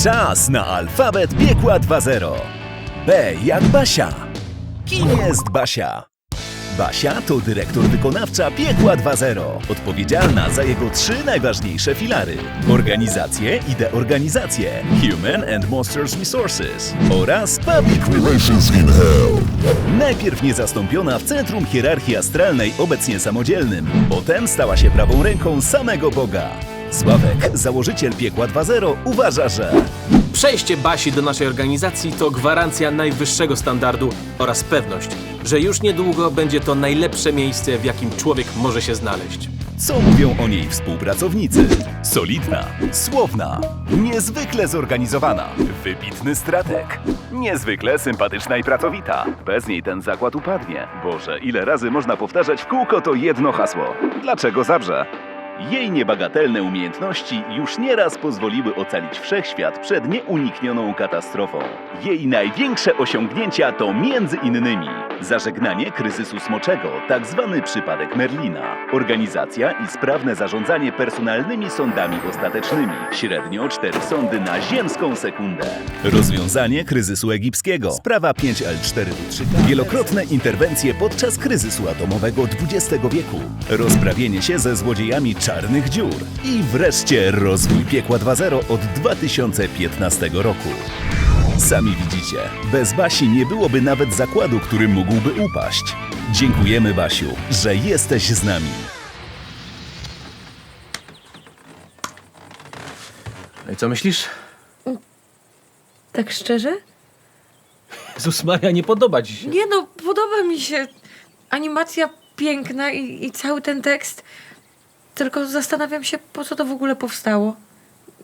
Czas na alfabet piekła 2.0. B jak Basia. Kim jest Basia? Basia to dyrektor wykonawcza Piekła 2.0, odpowiedzialna za jego 3 najważniejsze filary: organizację i deorganizację, Human and Monsters Resources oraz Public Relations in Hell. Najpierw niezastąpiona w centrum hierarchii astralnej, obecnie samodzielnym, potem stała się prawą ręką samego Boga. Sławek, założyciel Piekła 2.0, uważa, że Przejście Basi do naszej organizacji to gwarancja najwyższego standardu oraz pewność, że już niedługo będzie to najlepsze miejsce, w jakim człowiek może się znaleźć. co mówią o niej współpracownicy? Solidna, słowna, niezwykle zorganizowana, wybitny strateg, niezwykle sympatyczna i pracowita. Bez niej ten zakład upadnie. Boże, ile razy można powtarzać w kółko to jedno hasło. Dlaczego Zabrze? Jej niebagatelne umiejętności już nieraz pozwoliły ocalić wszechświat przed nieuniknioną katastrofą. Jej największe osiągnięcia to między innymi zażegnanie kryzysu smoczego, tak zwany przypadek Merlina, organizacja i sprawne zarządzanie personalnymi sądami ostatecznymi, średnio 4 sądy na ziemską sekundę. Rozwiązanie kryzysu egipskiego, sprawa 5L4-3, wielokrotne interwencje podczas kryzysu atomowego XX wieku, rozprawienie się ze złodziejami czarnych dziur i wreszcie rozwój Piekła 2.0 od 2015 roku. Sami widzicie, bez Basi nie byłoby nawet zakładu, który mógłby upaść. Dziękujemy, Basiu, że jesteś z nami. No i co myślisz? Tak szczerze? Jezus Maria, nie podoba ci się. Nie no, podoba mi się. Animacja piękna i cały ten tekst. Tylko zastanawiam się, po co to w ogóle powstało.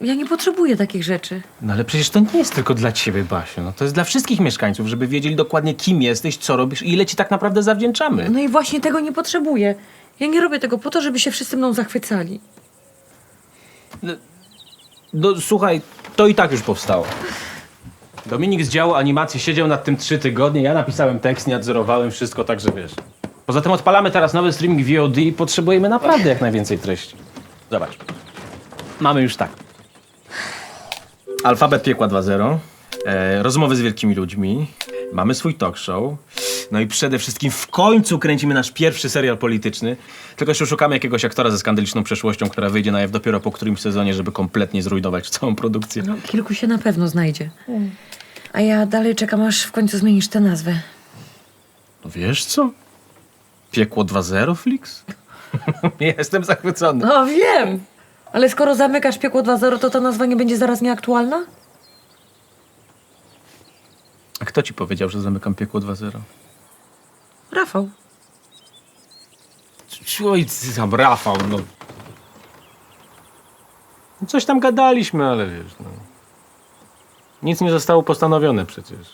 Ja nie potrzebuję takich rzeczy. No ale przecież to nie jest tylko dla ciebie, Basiu. No, to jest dla wszystkich mieszkańców, żeby wiedzieli dokładnie, kim jesteś, co robisz i ile ci tak naprawdę zawdzięczamy. No i właśnie tego nie potrzebuję. Ja nie robię tego po to, żeby się wszyscy mną zachwycali. No słuchaj, to i tak już powstało. Dominik z działu animacji siedział nad tym 3 tygodnie, ja napisałem tekst, nadzorowałem wszystko, także wiesz. Poza tym odpalamy teraz nowy streaming VOD i potrzebujemy naprawdę jak najwięcej treści. Zobacz. Mamy już tak. Alfabet Piekła 2.0, rozmowy z wielkimi ludźmi, mamy swój talk show, no i przede wszystkim w końcu kręcimy nasz pierwszy serial polityczny. Tylko jeszcze szukamy jakiegoś aktora ze skandaliczną przeszłością, która wyjdzie na jaw dopiero po którymś sezonie, żeby kompletnie zrujnować całą produkcję. No, kilku się na pewno znajdzie. A ja dalej czekam, aż w końcu zmienisz tę nazwę. No wiesz co? Piekło 2.0, Flix? Jestem zachwycony. No wiem! Ale skoro zamykasz Piekło 2.0, to ta nazwa nie będzie zaraz nieaktualna? A kto ci powiedział, że zamykam Piekło 2.0? Rafał. Oj, tam Rafał, no. Coś tam gadaliśmy, ale wiesz, no. Nic nie zostało postanowione przecież.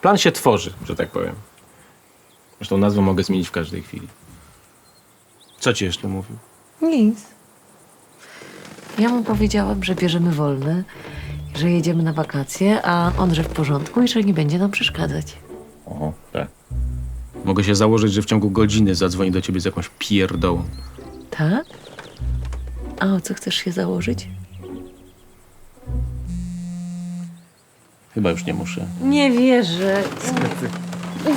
Plan się tworzy, że tak powiem. Zresztą nazwę mogę zmienić w każdej chwili. Co ci jeszcze mówił? Nic. Ja mu powiedziałam, że bierzemy wolne, że jedziemy na wakacje, a on, że w porządku i że nie będzie nam przeszkadzać. O, tak. Mogę się założyć, że w ciągu godziny zadzwoni do ciebie z jakąś pierdołą. Tak? A o co chcesz się założyć? Chyba już nie muszę. Nie wierzę.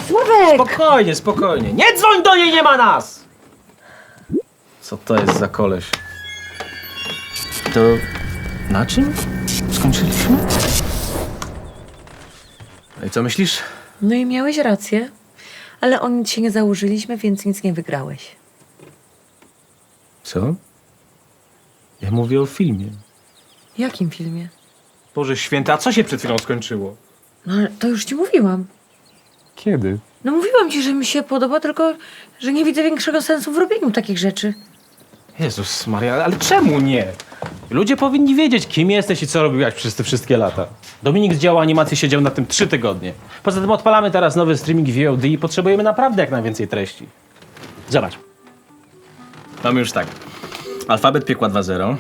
Sławek! Spokojnie, spokojnie. Nie dzwoń do niej, nie ma nas! Co to jest za koleś? To na czym skończyliśmy? No i co myślisz? No i miałeś rację, ale o nic się nie założyliśmy, więc nic nie wygrałeś. Co? Ja mówię o filmie. Jakim filmie? Boże święty, a co się przed chwilą skończyło? No ale to już ci mówiłam. Kiedy? No mówiłam ci, że mi się podoba, tylko że nie widzę większego sensu w robieniu takich rzeczy. Jezus Maria, ale czemu nie? Ludzie powinni wiedzieć, kim jesteś i co robiłaś przez te wszystkie lata. Dominik z działu animacji siedział na tym 3 tygodnie. Poza tym odpalamy teraz nowy streaming VOD i potrzebujemy naprawdę jak najwięcej treści. Zobacz. Mamy już tak. Alfabet Piekła 2.0,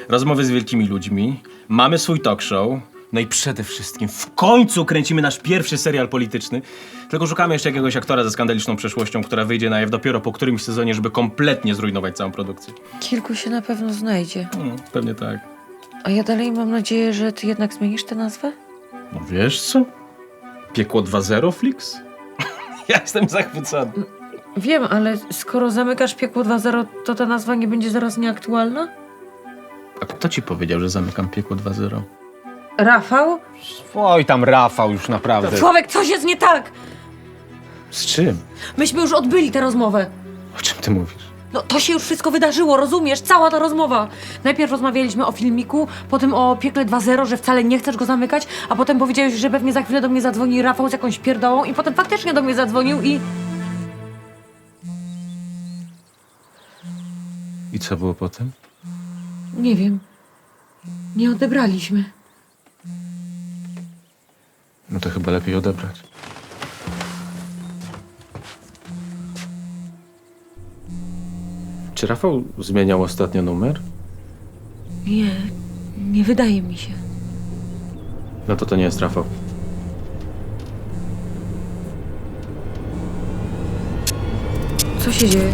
rozmowy z wielkimi ludźmi, mamy swój talk show, no i przede wszystkim w końcu kręcimy nasz pierwszy serial polityczny. Tylko szukamy jeszcze jakiegoś aktora ze skandaliczną przeszłością, która wyjdzie na jaw dopiero po którymś sezonie, żeby kompletnie zrujnować całą produkcję. Kilku się na pewno znajdzie. Pewnie tak. A ja dalej mam nadzieję, że ty jednak zmienisz tę nazwę? No wiesz co? Piekło 2.0 Flix? Ja jestem zachwycony. Wiem, ale skoro zamykasz Piekło 2.0, to ta nazwa nie będzie zaraz nieaktualna? A kto ci powiedział, że zamykam Piekło 2.0? Rafał? Oj tam Rafał, już naprawdę. Sławek, coś jest nie tak! Z czym? Myśmy już odbyli tę rozmowę. O czym ty mówisz? No to się już wszystko wydarzyło, rozumiesz? Cała ta rozmowa. Najpierw rozmawialiśmy o filmiku, potem o Piekle 2.0, że wcale nie chcesz go zamykać, a potem powiedziałeś, że pewnie za chwilę do mnie zadzwoni Rafał z jakąś pierdołą i potem faktycznie do mnie zadzwonił i... I co było potem? Nie wiem. Nie odebraliśmy. No to chyba lepiej odebrać. Czy Rafał zmieniał ostatnio numer? Nie, nie wydaje mi się. No to nie jest Rafał. Co się dzieje?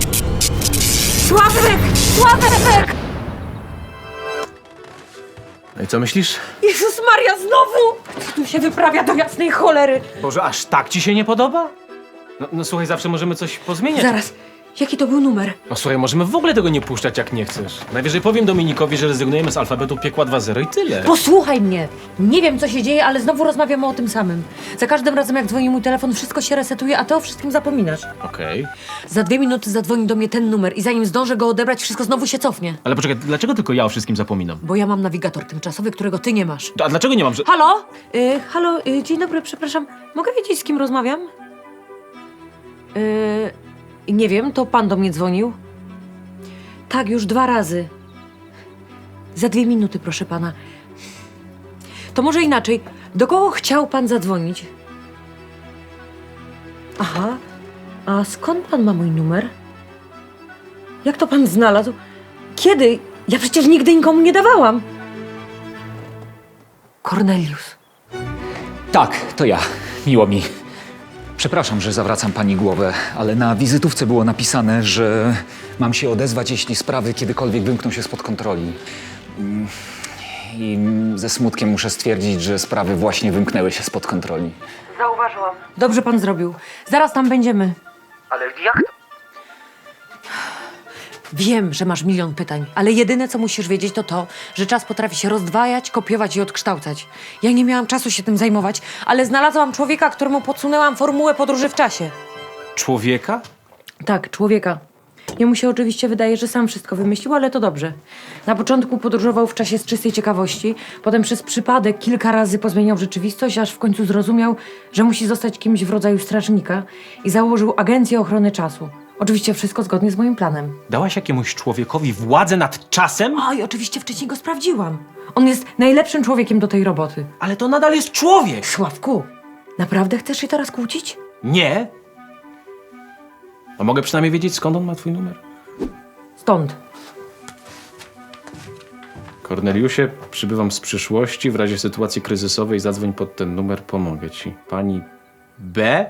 Sławek! Sławek! No i co myślisz? Jezus Maria, znowu! Co tu się wyprawia do jasnej cholery? Boże, aż tak ci się nie podoba? No słuchaj, zawsze możemy coś pozmieniać. Zaraz, jaki to był numer? No słuchaj, możemy w ogóle tego nie puszczać, jak nie chcesz. Najwyżej powiem Dominikowi, że rezygnujemy z alfabetu Piekła 2.0 i tyle. Posłuchaj mnie! Nie wiem, co się dzieje, ale znowu rozmawiamy o tym samym. Za każdym razem, jak dzwoni mój telefon, wszystko się resetuje, a ty o wszystkim zapominasz. Okej. Za 2 minuty zadzwoni do mnie ten numer i zanim zdążę go odebrać, wszystko znowu się cofnie. Ale poczekaj, dlaczego tylko ja o wszystkim zapominam? Bo ja mam nawigator tymczasowy, którego ty nie masz. A dlaczego nie mam, że... Halo? Halo, dzień dobry, przepraszam. Mogę wiedzieć, z kim rozmawiam? Nie wiem, to pan do mnie dzwonił? Tak, już 2 razy. Za 2 minuty, proszę pana. To może inaczej. Do kogo chciał pan zadzwonić? Aha. A skąd pan ma mój numer? Jak to pan znalazł? Kiedy? Ja przecież nigdy nikomu nie dawałam. Cornelius. Tak, to ja. Miło mi. Przepraszam, że zawracam pani głowę, ale na wizytówce było napisane, że mam się odezwać, jeśli sprawy kiedykolwiek wymkną się spod kontroli. I ze smutkiem muszę stwierdzić, że sprawy właśnie wymknęły się spod kontroli. Zauważyłam. Dobrze pan zrobił. Zaraz tam będziemy. Ale jak to? Wiem, że masz milion pytań, ale jedyne, co musisz wiedzieć, to to, że czas potrafi się rozdwajać, kopiować i odkształcać. Ja nie miałam czasu się tym zajmować, ale znalazłam człowieka, któremu podsunęłam formułę podróży w czasie. Człowieka? Tak, człowieka. Jemu się oczywiście wydaje, że sam wszystko wymyślił, ale to dobrze. Na początku podróżował w czasie z czystej ciekawości, potem przez przypadek kilka razy pozmieniał rzeczywistość, aż w końcu zrozumiał, że musi zostać kimś w rodzaju strażnika i założył Agencję Ochrony Czasu. Oczywiście wszystko zgodnie z moim planem. Dałaś jakiemuś człowiekowi władzę nad czasem? O, i oczywiście wcześniej go sprawdziłam. On jest najlepszym człowiekiem do tej roboty. Ale to nadal jest człowiek! Sławku, naprawdę chcesz się teraz kłócić? Nie. A mogę przynajmniej wiedzieć, skąd on ma twój numer? Stąd. Korneliusie, przybywam z przyszłości. W razie sytuacji kryzysowej zadzwoń pod ten numer, pomogę ci. Pani B?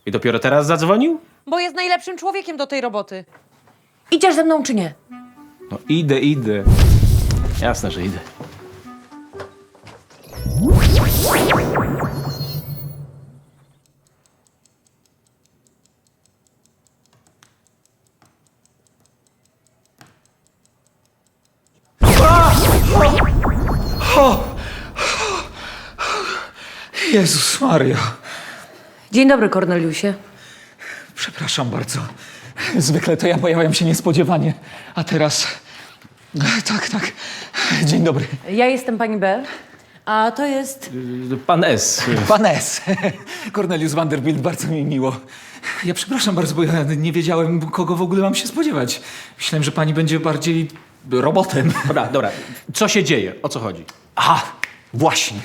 I dopiero teraz zadzwonił? Bo jest najlepszym człowiekiem do tej roboty. Idziesz ze mną czy nie? No idę. Jasne, że idę. Jezus Maria. Dzień dobry, Korneliusie. Przepraszam bardzo. Zwykle to ja pojawiam się niespodziewanie, a teraz... Tak. Dzień dobry. Ja jestem pani B, a to jest... Pan S. Pan S. Cornelius Vanderbilt, bardzo mi miło. Ja przepraszam bardzo, bo ja nie kogo w ogóle mam się spodziewać. Myślałem, że pani będzie bardziej robotem. Dobra. Co się dzieje? O co chodzi? Aha, właśnie.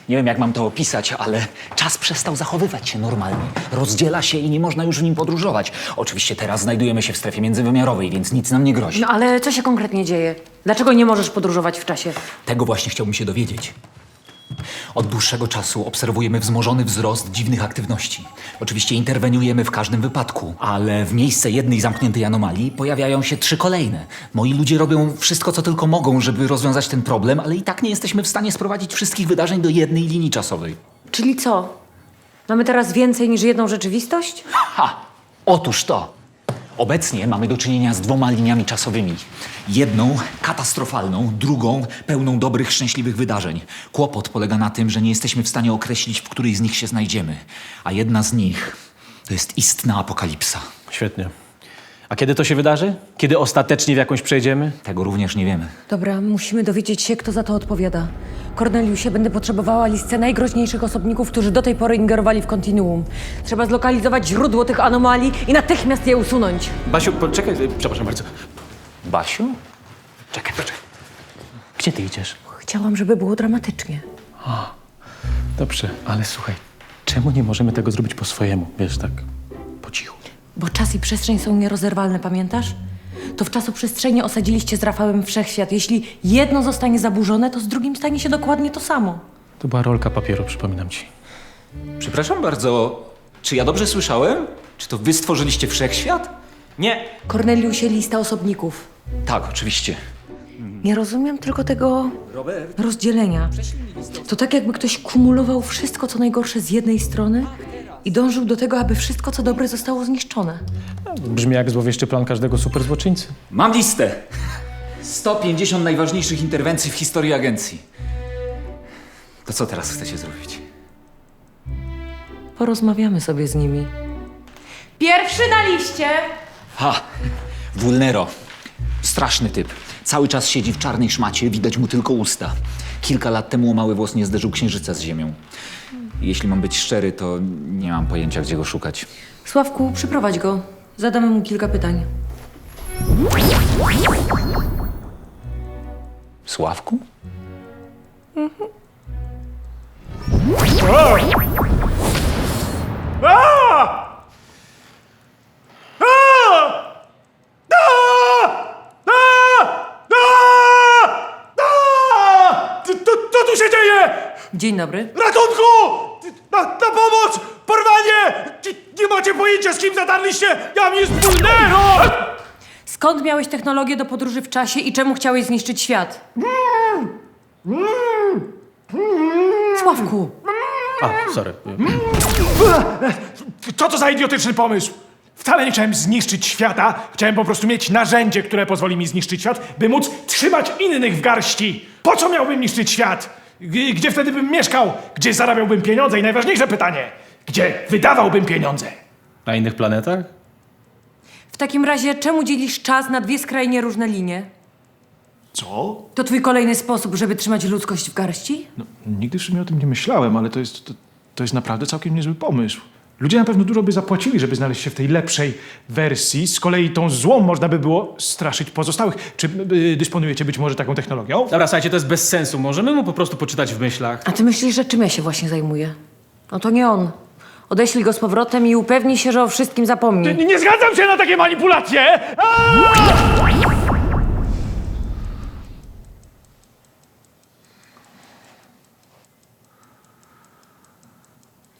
Nie wiem, jak mam to opisać, ale czas przestał zachowywać się normalnie. Rozdziela się i nie można już w nim podróżować. Oczywiście teraz znajdujemy się w strefie międzywymiarowej, więc nic nam nie grozi. No ale co się konkretnie dzieje? Dlaczego nie możesz podróżować w czasie? Tego właśnie chciałbym się dowiedzieć. Od dłuższego czasu obserwujemy wzmożony wzrost dziwnych aktywności. Oczywiście interweniujemy w każdym wypadku, ale w miejsce jednej zamkniętej anomalii pojawiają się 3 kolejne. Moi ludzie robią wszystko, co tylko mogą, żeby rozwiązać ten problem, ale i tak nie jesteśmy w stanie sprowadzić wszystkich wydarzeń do jednej linii czasowej. Czyli co? Mamy teraz więcej niż jedną rzeczywistość? Ha! Otóż to! Obecnie mamy do czynienia z 2 liniami czasowymi. Jedną katastrofalną, drugą pełną dobrych, szczęśliwych wydarzeń. Kłopot polega na tym, że nie jesteśmy w stanie określić, w której z nich się znajdziemy. A jedna z nich to jest istna apokalipsa. Świetnie. A kiedy to się wydarzy? Kiedy ostatecznie w jakąś przejdziemy? Tego również nie wiemy. Dobra, musimy dowiedzieć się, kto za to odpowiada. Korneliusie, będę potrzebowała listę najgroźniejszych osobników, którzy do tej pory ingerowali w kontinuum. Trzeba zlokalizować źródło tych anomalii i natychmiast je usunąć. Basiu, poczekaj, przepraszam bardzo. Basiu? Czekaj. Gdzie ty idziesz? Chciałam, żeby było dramatycznie. Dobrze, ale słuchaj, czemu nie możemy tego zrobić po swojemu? Wiesz, tak po cichu. Bo czas i przestrzeń są nierozerwalne, pamiętasz? To w czasoprzestrzeni osadziliście z Rafałem wszechświat. Jeśli jedno zostanie zaburzone, to z drugim stanie się dokładnie to samo. To była rolka papieru, przypominam ci. Przepraszam bardzo, czy ja dobrze słyszałem? Czy to wy stworzyliście wszechświat? Nie! Korneliusie, lista osobników. Tak, oczywiście. Nie rozumiem tylko tego rozdzielenia. To tak jakby ktoś kumulował wszystko, co najgorsze z jednej strony i dążył do tego, aby wszystko, co dobre, zostało zniszczone. Brzmi jak złowieszczy plan każdego superzłoczyńcy. Mam listę. 150 najważniejszych interwencji w historii agencji. To co teraz chcecie zrobić? Porozmawiamy sobie z nimi. Pierwszy na liście! Ha! Vulnero. Straszny typ. Cały czas siedzi w czarnej szmacie, widać mu tylko usta. Kilka lat temu o mały włos nie zderzył księżyca z ziemią. Jeśli mam być szczery, to nie mam pojęcia, gdzie go szukać. Sławku, przyprowadź go. Zadamy mu kilka pytań. Sławku? Co tu się dzieje? Dzień dobry. Ratunku! Na pomoc! Porwanie! Nie macie pojęcia, z kim zatarliście? Jam jest Vulnero! Skąd miałeś technologię do podróży w czasie i czemu chciałeś zniszczyć świat? Sławku! A, sorry. Co to za idiotyczny pomysł? Wcale nie chciałem zniszczyć świata. Chciałem po prostu mieć narzędzie, które pozwoli mi zniszczyć świat, by móc trzymać innych w garści. Po co miałbym niszczyć świat? Gdzie wtedy bym mieszkał? Gdzie zarabiałbym pieniądze? I najważniejsze pytanie, gdzie wydawałbym pieniądze? Na innych planetach? W takim razie, czemu dzielisz czas na 2 skrajnie różne linie? Co? To twój kolejny sposób, żeby trzymać ludzkość w garści? No, nigdy w sumie o tym nie myślałem, ale to jest naprawdę całkiem niezły pomysł. Ludzie na pewno dużo by zapłacili, żeby znaleźć się w tej lepszej wersji. Z kolei tą złą można by było straszyć pozostałych. Czy dysponujecie być może taką technologią? Dobra, słuchajcie, to jest bez sensu. Możemy mu po prostu poczytać w myślach. A ty myślisz, że czym ja się właśnie zajmuję? No to nie on. Odeślij go z powrotem i upewnij się, że o wszystkim zapomni. Nie zgadzam się na takie manipulacje!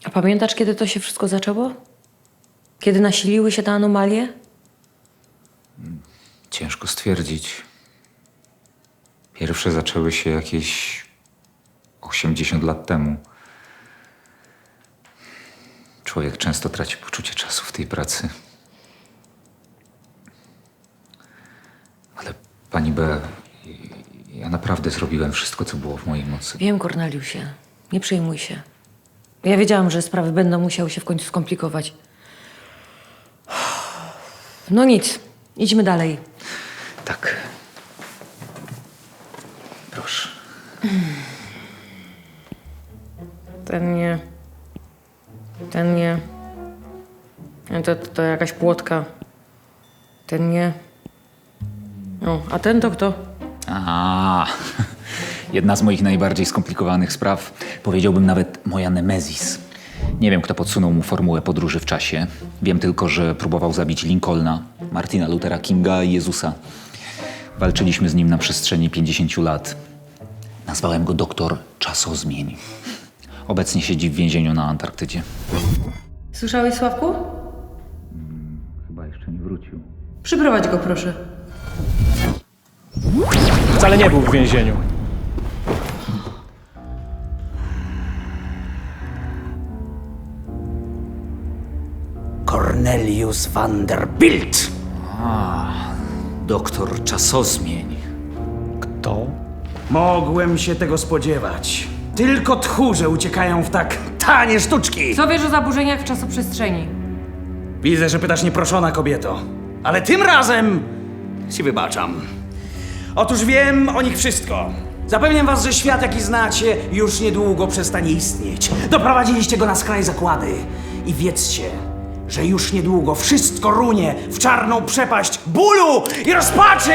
A pamiętasz, kiedy to się wszystko zaczęło? Kiedy nasiliły się te anomalie? Ciężko stwierdzić. Pierwsze zaczęły się jakieś 80 lat temu. Człowiek często traci poczucie czasu w tej pracy. Ale pani B, ja naprawdę zrobiłem wszystko, co było w mojej mocy. Wiem, Korneliusie. Nie przejmuj się. Ja wiedziałam, że sprawy będą musiały się w końcu skomplikować. No nic. Idźmy dalej. Tak. Proszę. Ten nie. Ten nie. To jakaś płotka. Ten nie. No, a ten to kto? A, jedna z moich najbardziej skomplikowanych spraw, powiedziałbym nawet moja nemezis. Nie wiem, kto podsunął mu formułę podróży w czasie. Wiem tylko, że próbował zabić Lincolna, Martina Luthera Kinga i Jezusa. Walczyliśmy z nim na przestrzeni 50 lat. Nazwałem go doktor Czasozmień. Obecnie siedzi w więzieniu na Antarktydzie. Słyszałeś, Sławku? Chyba jeszcze nie wrócił. Przyprowadź go, proszę. Wcale nie był w więzieniu. Cornelius Vanderbilt. Doktor Czasozmień. Kto? Mogłem się tego spodziewać. Tylko tchórze uciekają w tak tanie sztuczki. Co wiesz o zaburzeniach w czasoprzestrzeni? Widzę, że pytasz nieproszona kobieto. Ale tym razem ci wybaczam. Otóż wiem o nich wszystko. Zapewniam was, że świat, jaki znacie, już niedługo przestanie istnieć. Doprowadziliście go na skraj zagłady. I wiedzcie, że już niedługo wszystko runie w czarną przepaść bólu i rozpaczy!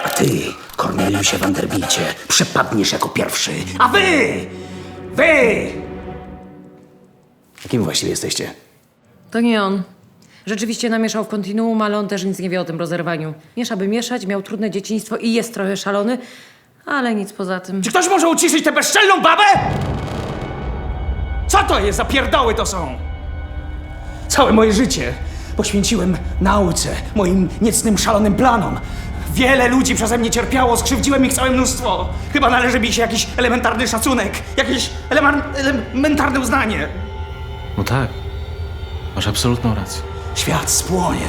A ty, Corneliusie Vanderbilcie, przepadniesz jako pierwszy. A wy! Kim właściwie jesteście? To nie on. Rzeczywiście namieszał w kontinuum, ale on też nic nie wie o tym rozerwaniu. Miesza by mieszać, miał trudne dzieciństwo i jest trochę szalony, ale nic poza tym. Czy ktoś może uciszyć tę bezczelną babę? Co to jest za pierdoły to są? Całe moje życie poświęciłem nauce, moim niecnym, szalonym planom. Wiele ludzi przeze mnie cierpiało, skrzywdziłem ich całe mnóstwo. Chyba należy mi się jakiś elementarny szacunek, jakieś elementarne uznanie. No tak. Masz absolutną rację. Świat spłonie,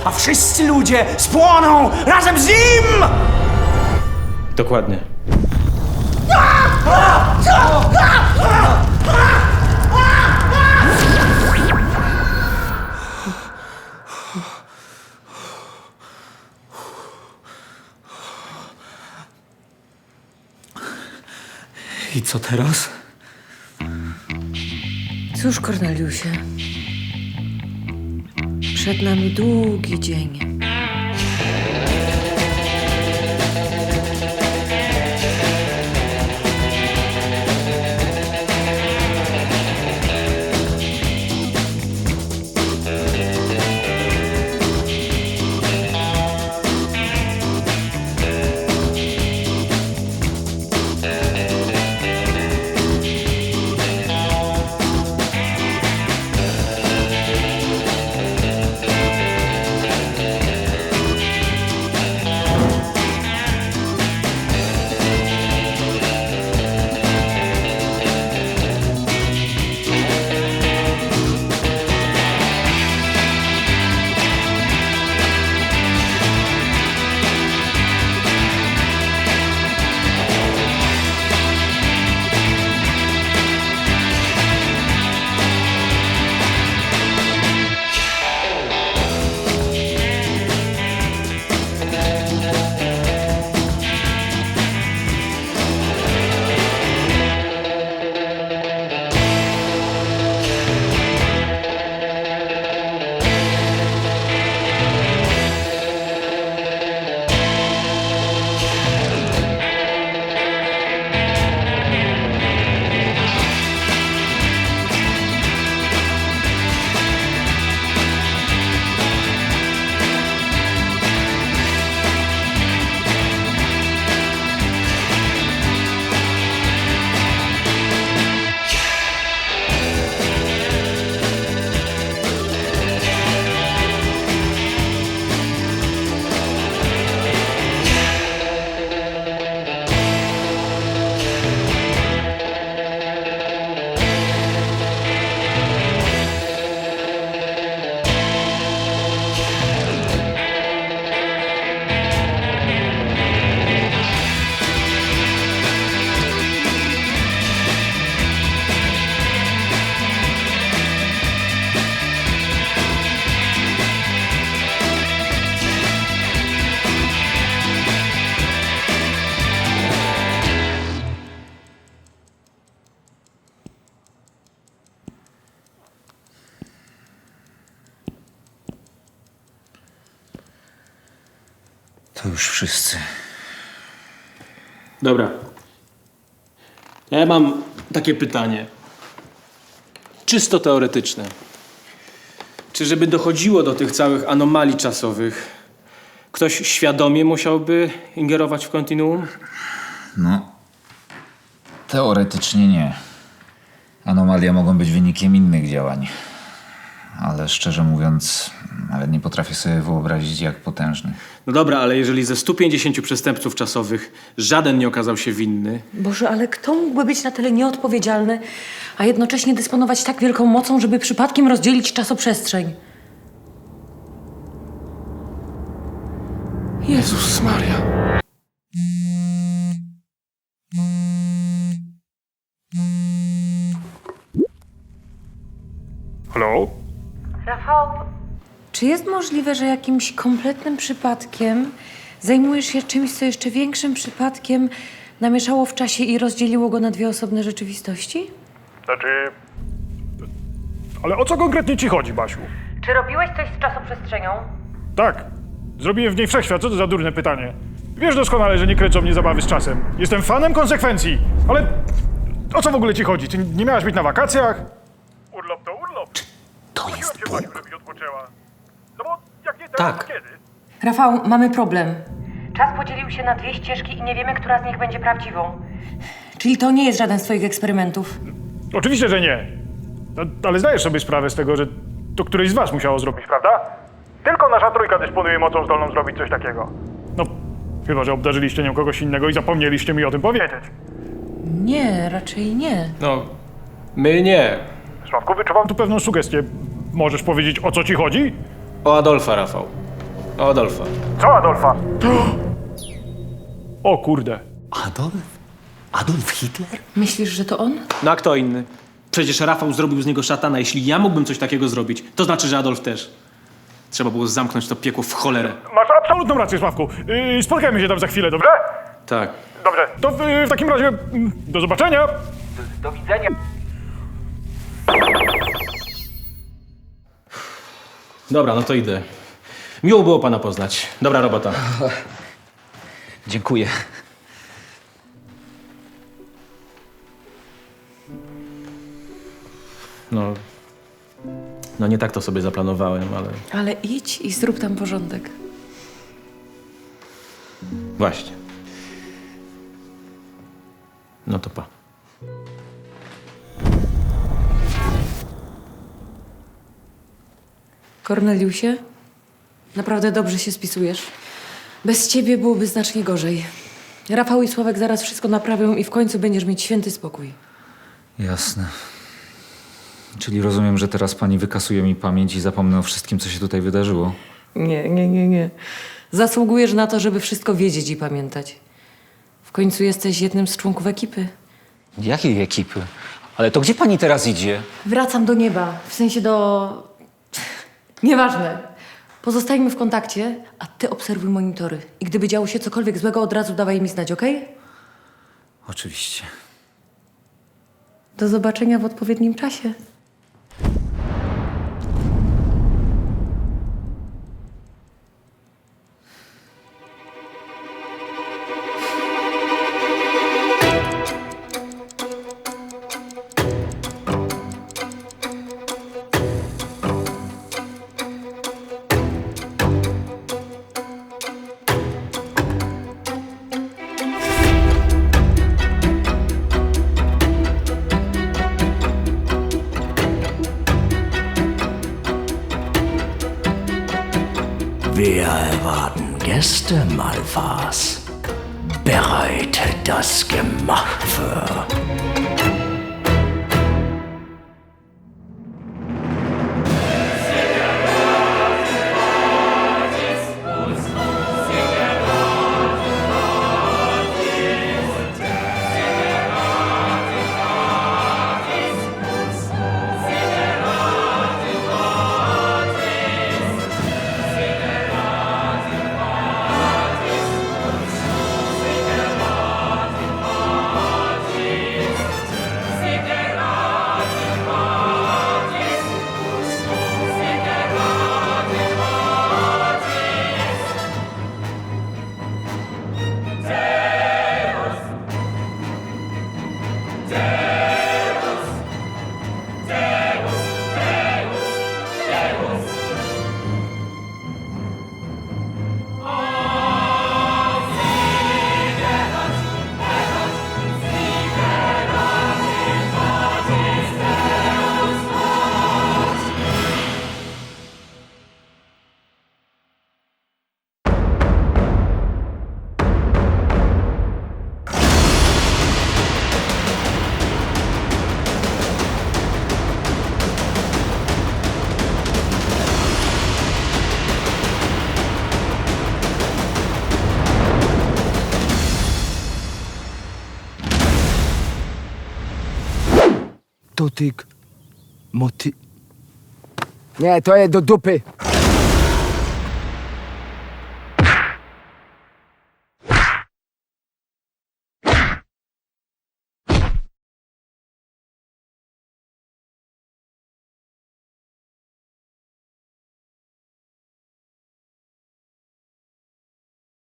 a wszyscy ludzie spłoną razem z nim! Dokładnie. I co teraz? Cóż, Korneliusie, przed nami długi dzień. To już wszyscy. Dobra. Ja mam takie pytanie. Czysto teoretyczne. Czy żeby dochodziło do tych całych anomalii czasowych, Ktoś świadomie musiałby ingerować w kontinuum? No, teoretycznie nie. Anomalie mogą być wynikiem innych działań. Ale szczerze mówiąc, nawet nie potrafię sobie wyobrazić, jak potężnych. No dobra, ale jeżeli ze 150 przestępców czasowych żaden nie okazał się winny, Boże, ale kto mógłby być na tyle nieodpowiedzialny, a jednocześnie dysponować tak wielką mocą, żeby przypadkiem rozdzielić czasoprzestrzeń? Jezus Maria. Halo? Rafał, czy jest możliwe, że jakimś kompletnym przypadkiem zajmujesz się czymś, co jeszcze większym przypadkiem namieszało w czasie i rozdzieliło go na dwie osobne rzeczywistości? Znaczy... Ale o co konkretnie ci chodzi, Basiu? Czy robiłeś coś z czasoprzestrzenią? Tak. Zrobiłem w niej wszechświat. Co to za durne pytanie? Wiesz doskonale, że nie kręcą mnie zabawy z czasem. Jestem fanem konsekwencji. Ale o co w ogóle ci chodzi? Ty nie miałaś być na wakacjach? Urlop to urlop. To jest Bóg. Żebyś odpoczęła. No bo jak nie teraz, Tak. to kiedy? Rafał, mamy problem. Czas podzielił się na dwie ścieżki i nie wiemy, która z nich będzie prawdziwą. Czyli to nie jest żaden z twoich eksperymentów. Oczywiście, że nie. Ale zdajesz sobie sprawę z tego, że to któryś z was musiało zrobić, prawda? Tylko nasza trójka dysponuje mocą zdolną zrobić coś takiego. No, chyba że obdarzyliście nią kogoś innego i zapomnieliście mi o tym powiedzieć. Nie, raczej nie. no, my nie. Sławku, wyczuwam tu pewną sugestię. Możesz powiedzieć, o co ci chodzi? O Adolfa, Rafał. O Adolfa. Co, Adolfa? O kurde. Adolf? Adolf Hitler? Myślisz, że to on? No a kto inny? Przecież Rafał zrobił z niego szatana. Jeśli ja mógłbym coś takiego zrobić, to znaczy, że Adolf też. Trzeba było zamknąć to piekło w cholerę. Masz absolutną rację, Sławku. Spotkajmy się tam za chwilę, dobrze? Tak. Dobrze. To w takim razie do zobaczenia. Dobra, no to idę. Miło było pana poznać. Dobra robota. Dziękuję. No, no nie tak to sobie zaplanowałem, ale Ale idź i zrób tam porządek. właśnie. No to pa. Korneliusie, naprawdę dobrze się spisujesz. Bez ciebie byłoby znacznie gorzej. Rafał i Sławek zaraz wszystko naprawią i w końcu będziesz mieć święty spokój. Jasne. Czyli rozumiem, że teraz pani wykasuje mi pamięć i zapomnę o wszystkim, co się tutaj wydarzyło. Nie. Zasługujesz na to, żeby wszystko wiedzieć i pamiętać. W końcu jesteś jednym z członków ekipy. Jakiej ekipy? Ale to gdzie pani teraz idzie? Wracam do nieba, w sensie do... Nieważne. Pozostajmy w kontakcie, a ty obserwuj monitory. I gdyby działo się cokolwiek złego, od razu dawaj mi znać, okej? Oczywiście. Do zobaczenia w odpowiednim czasie. Wir erwarten Gäste, Malfas. Bereite das Gemach für. Dotyk. Nie, to jest do dupy.